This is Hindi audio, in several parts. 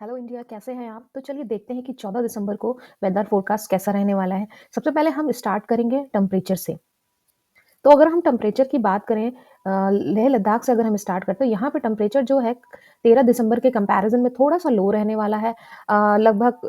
हेलो इंडिया, कैसे हैं आप? तो चलिए देखते हैं कि 14 दिसंबर को वेदर फोरकास्ट कैसा रहने वाला है। सबसे पहले हम स्टार्ट करेंगे टेम्परेचर से। तो अगर हम टेम्परेचर की बात करें, लेह लद्दाख से अगर हम स्टार्ट करते हैं, यहाँ पे टेम्परेचर जो है 13 दिसंबर के कंपैरिजन में थोड़ा-सा लो रहने वाला है। लगभग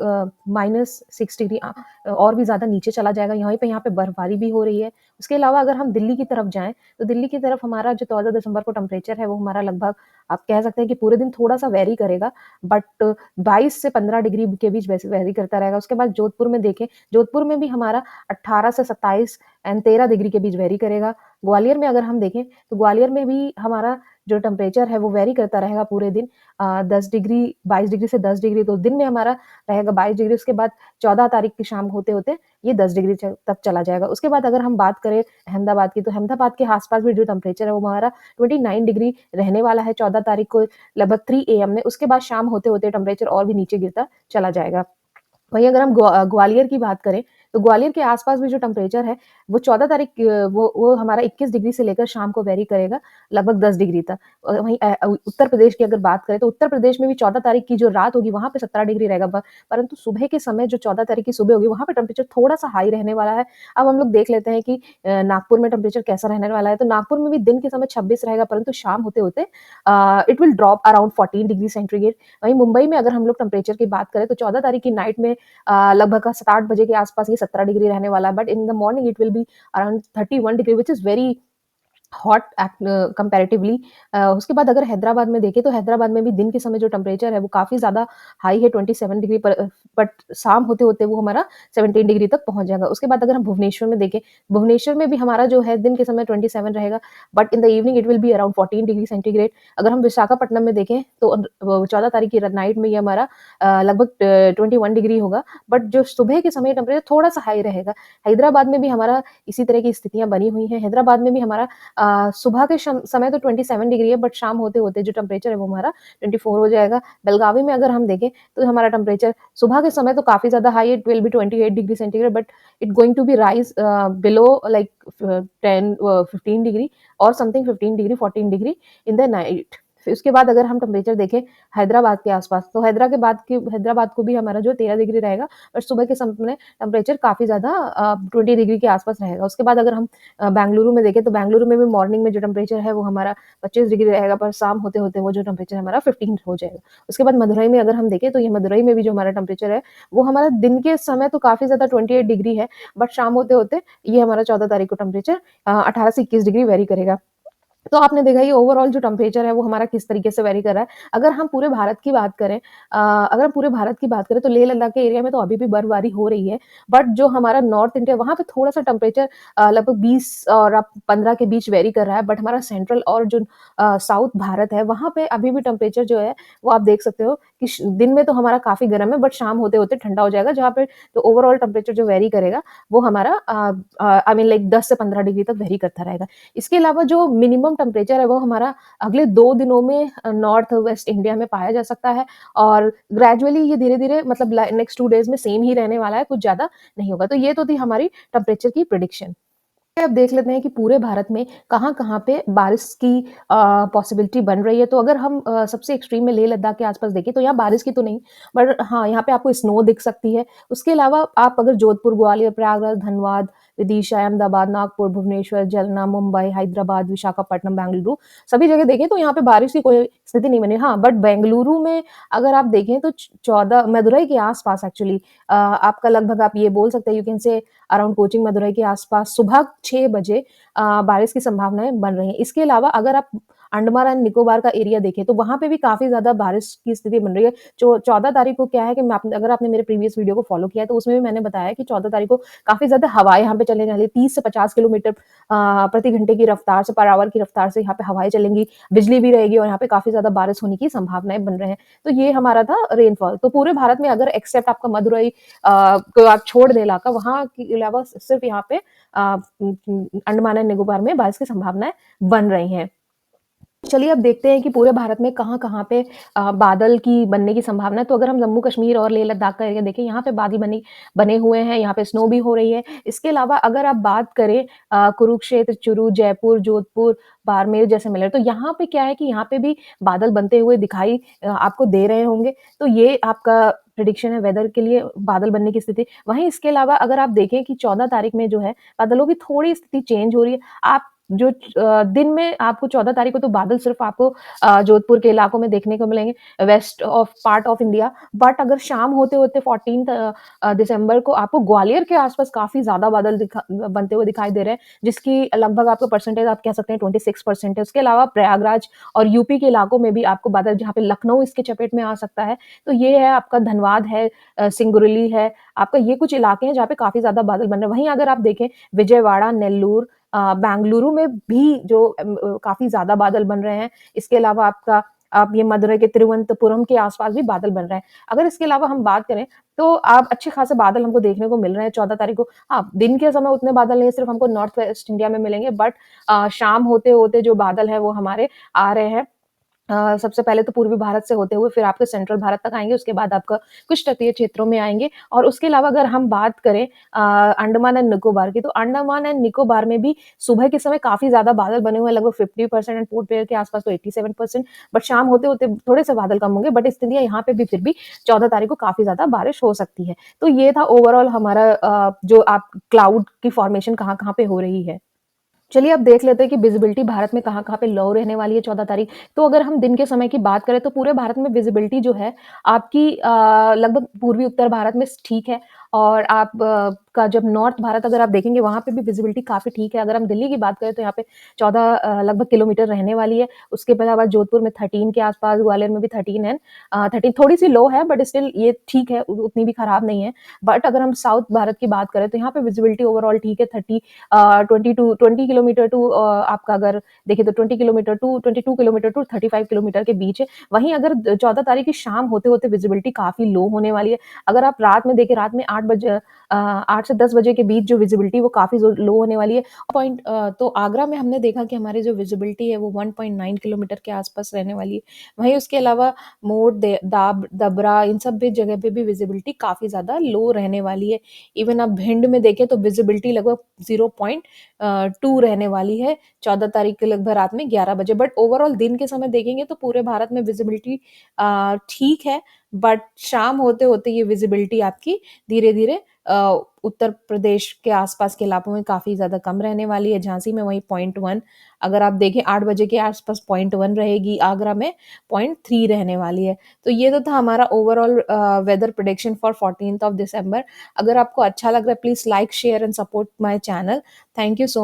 -6 डिग्री और भी ज़्यादा नीचे चला जाएगा। यहाँ पे बर्फबारी भी हो रही है। उसके अलावा अगर हम दिल्ली की तरफ जाएँ, तो दिल्ली की तरफ हमारा जो 14 दिसंबर को टेम्परेचर है, वो हमारा लगभग आप कह सकते हैं कि पूरे दिन थोड़ा-सा वेरी करेगा, बट 22 से 15 डिग्री के बीच वैसे वेरी करता रहेगा। उसके बाद जोधपुर में देखें, जोधपुर में भी हमारा 18 से 27 एंड 13 डिग्री के बीच वेरी करेगा। ग्वालियर में अगर हम देखें, तो ग्वालियर में भी हमारा जो टेम्परेचर है वो वेरी करता रहेगा पूरे दिन। 10 डिग्री 22 डिग्री से 10 डिग्री, तो दिन में हमारा रहेगा 22 डिग्री। उसके बाद 14 तारीख की शाम होते-होते ये 10 डिग्री तक चला जाएगा। उसके बाद अगर हम बात करें अहमदाबाद की, तो अहमदाबाद के आस-पास भी जो टेम्परेचर है वो हमारा 29 डिग्री रहने वाला है 14 तारीख को लगभग 3 एएम में। उसके बाद शाम होते-होते टेम्परेचर और भी नीचे गिरता चला जाएगा। वहीं अगर हम ग्वालियर की बात करें, तो ग्वालियर के आस-पास भी जो टेम्परेचर है, वो 14 तारीख वो हमारा 21 डिग्री से लेकर शाम को वेरी करेगा लगभग 10 डिग्री तक। वहीं उत्तर प्रदेश की अगर बात करें, तो उत्तर प्रदेश में भी 14 तारीख की जो रात होगी, वहाँ पे 17 डिग्री रहेगा। परंतु सुबह के समय जो 14 तारीख की सुबह होगी, वहाँ पे टेम्परेचर थोड़ा-सा हाई रहने वाला है। अब हम लोग देख लेते हैं कि नागपुर में टेम्परेचर कैसा रहने वाला है। तो नागपुर में भी दिन के समय 26 रहेगा, परंतु शाम होते-होते it will drop around 14 degree centigrade. वहीं मुंबई में अगर हम लोग टेम्परेचर की बात करें, तो 14 तारीख की नाइट में लगभग 7-8 बजे के आसपास ये 17 डिग्री रहने वाला है, but in the morning it will be around 31 degree which is very hot comparatively. उसके बाद अगर हैदराबाद में देखें, तो हैदराबाद में भी दिन के समय जो टेम्परेचर है वो काफ़ी ज़्यादा हाई है 27 डिग्री पर, बट शाम होते-होते वो हमारा 17 डिग्री तक पहुँच जाएगा। उसके बाद अगर हम भुवनेश्वर में देखें, भुवनेश्वर में भी हमारा जो है दिन के समय 27 रहेगा, but in the evening it will be around 14 degree centigrade. अगर हम विशाखापट्टनम में देखें, तो 14 तारीख की नाइट में ये हमारा लगभग 21 डिग्री होगा, बट जो सुबह के समय टेम्परेचर थोड़ा-सा हाई रहेगा। हैदराबाद में भी हमारा इसी तरह की स्थितियाँ बनी हुई हैं। हैदराबाद में भी हमारा सुबह के समय तो 27 डिग्री है, बट शाम होते-होते जो टेम्परेचर है वो हमारा 24 हो जाएगा। बेलगावी में अगर हम देखें, तो हमारा टेम्परेचर सुबह के समय तो काफ़ी ज़्यादा हाई है, it will be 28 degree centigrade, but it going to be rise below like 15 degree और something 15 degree, 14 degree in the night. फिर उसके बाद अगर हम टेम्परेचर देखें हैदराबाद के आस-पास, तो हैदराबाद को भी हमारा जो 13 डिग्री रहेगा, बट सुबह के समय टेम्परेचर काफ़ी ज़्यादा 20 डिग्री के आस-पास रहेगा। उसके बाद अगर हम बेंगलुरु में देखें, तो बेंगलुरु में भी मॉर्निंग में जो टेम्परेचर है वो हमारा 25 डिग्री रहेगा, पर शाम होते-होते वो जो टेम्परेचर हमारा 15 हो जाएगा। उसके बाद मदुरई में अगर हम देखें, तो ये मदुरई में भी जो हमारा टेम्परेचर है, वो हमारा दिन के समय तो काफ़ी ज़्यादा 28 डिग्री है, बट शाम होते-होते ये हमारा 14 तारीख को टेम्परेचर 18 से 21 डिग्री वेरी करेगा। तो आपने देखा ये ओवरऑल जो टेम्परेचर है वो हमारा किस तरीके से वेरी कर रहा है। अगर हम पूरे भारत की बात करें, अगर हम पूरे भारत की बात करें, तो लेह लद्दाख के एरिया में तो अभी भी बर्फबारी हो रही है। बट जो हमारा नॉर्थ इंडिया, वहाँ पे थोड़ा-सा टेम्परेचर लगभग 20 और 15 के बीच वेरी कर रहा है। बट हमारा सेंट्रल और जो साउथ भारत है, वहाँ पे अभी भी टेम्परेचर जो है वो आप देख सकते हो कि दिन में तो हमारा काफ़ी गर्म है, बट शाम होते-होते ठंडा हो जाएगा, जहाँ पे तो ओवरऑल टेम्परेचर जो वेरी करेगा वो हमारा आई मीन लाइक 10 से 15 डिग्री तक वेरी करता रहेगा। इसके अलावा जो मिनिमम टेम्परेचर है वो हमारा अगले 2 दिनों में नॉर्थ वेस्ट इंडिया में पाया जा सकता है, और ग्रेजुअली ये धीरे-धीरे मतलब नेक्स्ट 2 डेज़ में सेम ही रहने वाला है, कुछ ज़्यादा नहीं होगा। तो ये तो थी हमारी टेम्परेचर की प्रेडिक्शन। अब देख लेते हैं कि पूरे भारत में कहाँ-कहाँ पे बारिश की पॉसिबिलिटी बन रही है। तो अगर हम सबसे एक्सट्रीम में लेह लद्दाख के आस-पास देखें, तो यहाँ बारिश की तो नहीं, बट हाँ, यहाँ पे आपको स्नो दिख सकती है। उसके अलावा आप अगर जोधपुर, ग्वालियर, प्रयागराज, धनबाद, विदिशा, अहमदाबाद, नागपुर, भुवनेश्वर, जलना, मुंबई, हैदराबाद, विशाखापट्टनम, बेंगलुरु सभी जगह देखें, तो यहाँ पे बारिश की कोई स्थिति नहीं बनी। हाँ, बट बेंगलुरु में अगर आप देखें, तो 14 मदुरई के आस-पास एक्चुअली आपका लगभग आप ये बोल सकते हैं, you can say around coaching Madurai के आसपास सुबह 6 बजे बारिश की संभावनाएँ बन रही हैं। इसके अलावा अगर आप अंडमान एंड निकोबार का एरिया देखें, तो वहाँ पे भी काफ़ी ज़्यादा बारिश की स्थिति बन रही है। 14 तारीख को क्या है कि अगर आपने मेरे प्रीवियस वीडियो को फ़ॉलो किया है, तो उसमें भी मैंने बताया कि 14 तारीख को काफ़ी ज़्यादा हवाएँ यहाँ पे चलने वाली है। 30 से 50 किलोमीटर प्रति घंटे की रफ़्तार से, पर आवर की रफ़्तार से यहाँ पे हवाएँ चलेंगी, बिजली भी रहेगी, और यहाँ पे काफ़ी ज़्यादा बारिश होने की संभावनाएँ बन रहे हैं। तो ये हमारा था रेनफॉल। तो पूरे भारत में अगर एक्सेप्ट आपका मदुरई को आप छोड़ दें इलाका, वहाँ के अलावा सिर्फ यहाँ पे अंडमान एंड निकोबार में बारिश की संभावनाएँ बन रही हैं। चलिए अब देखते हैं कि पूरे भारत में कहाँ-कहाँ पे बादल की बनने की संभावना है। तो अगर हम जम्मू कश्मीर और लेह लद्दाख का एरिया देखें, यहाँ पे बादल बने हुए हैं, यहाँ पे स्नो भी हो रही है। इसके अलावा अगर आप बात करें कुरुक्षेत्र, चुरू, जयपुर, जोधपुर, बाड़मेर, जैसलमेर, तो यहाँ पे क्या है कि यहाँ पे भी बादल बनते हुए दिखाई आपको दे रहे होंगे। तो ये आपका प्रेडिक्शन है वेदर के लिए बादल बनने की स्थिति। वहीं इसके अलावा अगर आप देखें कि 14 तारीख में जो है बादलों की थोड़ी स्थिति चेंज हो रही है। आप जो दिन में आपको 14 तारीख को तो बादल सिर्फ़ आपको जोधपुर के इलाकों में देखने को मिलेंगे, west of part of India. But अगर शाम होते-होते 14th दिसंबर को आपको ग्वालियर के आस-पास काफ़ी ज़्यादा बादल बनते हुए दिखाई दे रहे हैं, जिसकी लगभग आपको परसेंटेज आप कह सकते हैं 26% है। उसके अलावा प्रयागराज और यूपी के इलाकों में भी आपको बादल जहाँ पे लखनऊ इसके चपेट में आ सकता है। तो ये है आपका धनबाद है सिंगरौली है, आपका ये कुछ इलाके हैं जहाँ पे काफ़ी ज़्यादा बादल बन रहे हैं। वहीं अगर आप देखें विजयवाड़ा, नेल्लूर बेंगलुरु में भी जो काफ़ी ज़्यादा बादल बन रहे हैं। इसके अलावा आप ये मदुरै के तिरुवनंतपुरम के आस-पास भी बादल बन रहे हैं। अगर इसके अलावा हम बात करें, तो आप अच्छे खासे बादल हमको देखने को मिल रहे हैं 14 तारीख को। हाँ, दिन के समय उतने बादल नहीं सिर्फ़ हमको नॉर्थ वेस्ट इंडिया में मिलेंगे बट शाम होते-होते जो बादल हैं वो हमारे आ रहे हैं। सबसे पहले तो पूर्वी भारत से होते हुए फिर आपके सेंट्रल भारत तक आएँगे, उसके बाद आपका कुछ तटीय क्षेत्रों में आएँगे और उसके अलावा अगर हम बात करें अंडमान एंड निकोबार की, तो अंडमान एंड निकोबार में भी सुबह के समय काफ़ी ज़्यादा बादल बने हुए हैं, लगभग 50% एंड पोर्ट ब्लेयर के आस-पास तो 87%, बट शाम होते-होते थोड़े-से बादल कम होंगे, बट स्थितियाँ यहाँ पे भी फिर भी 14 तारीख को काफ़ी ज़्यादा बारिश हो सकती है। तो ये था ओवरऑल हमारा जो आप क्लाउड की फॉर्मेशन कहाँ-कहाँ पे हो रही है। चलिए अब देख लेते हैं कि विज़िबिलिटी भारत में कहाँ-कहाँ पे लो रहने वाली है 14 तारीख। तो अगर हम दिन के समय की बात करें तो पूरे भारत में विज़िबिलिटी जो है आपकी लगभग पूर्वी उत्तर भारत में ठीक है और आप का जब नॉर्थ भारत अगर आप देखेंगे वहाँ पे भी विज़िबिलिटी काफ़ी ठीक है। अगर हम दिल्ली की बात करें तो यहाँ पे 14 लगभग किलोमीटर रहने वाली है। उसके अलावा जोधपुर में 13 के आस-पास, ग्वालियर में भी 13 है। 13 थोड़ी-सी लो है बट स्टिल ये ठीक है, उतनी भी खराब नहीं है। बट अगर हम साउथ भारत की बात करें तो यहाँ पे विज़िबिलिटी ओवरऑल ठीक है 20 किलोमीटर टू आपका अगर देखें तो 20 kilometre to 22 kilometre to 35 kilometre के बीच है। वहीं अगर 14 तारीख की शाम होते-होते विज़िबिलिटी काफ़ी लो होने वाली है। अगर आप रात में देखें रात में 8 से 10 बजे के बीच जो विज़िबिलिटी वो काफ़ी लो होने वाली है। तो आगरा में हमने देखा कि हमारी जो विज़िबिलिटी है वो 1.9 किलोमीटर के आस-पास रहने वाली है। वहीं उसके अलावा मोड, दबरा इन सब भी जगह पे भी विज़िबिलिटी काफ़ी ज़्यादा लो रहने वाली है। इवन आप भिंड में देखें तो विज़िबिलिटी लगभग 2 रहने वाली है 14 तारीख के लगभग रात में 11 बजे। बट ओवरऑल दिन के समय देखेंगे तो पूरे भारत में विज़िबिलिटी ठीक है, बट शाम होते-होते ये विज़िबिलिटी आपकी धीरे-धीरे उत्तर प्रदेश के आस-पास के इलाकों में काफ़ी ज़्यादा कम रहने वाली है। झांसी में वही 0.1 अगर आप देखें 8 बजे के आस-पास 0.1 रहेगी, आगरा में 0.3 रहने वाली है। तो ये तो था हमारा overall weather prediction for 14th of December. अगर आपको अच्छा लग रहा है please like, share and support my channel. Thank you so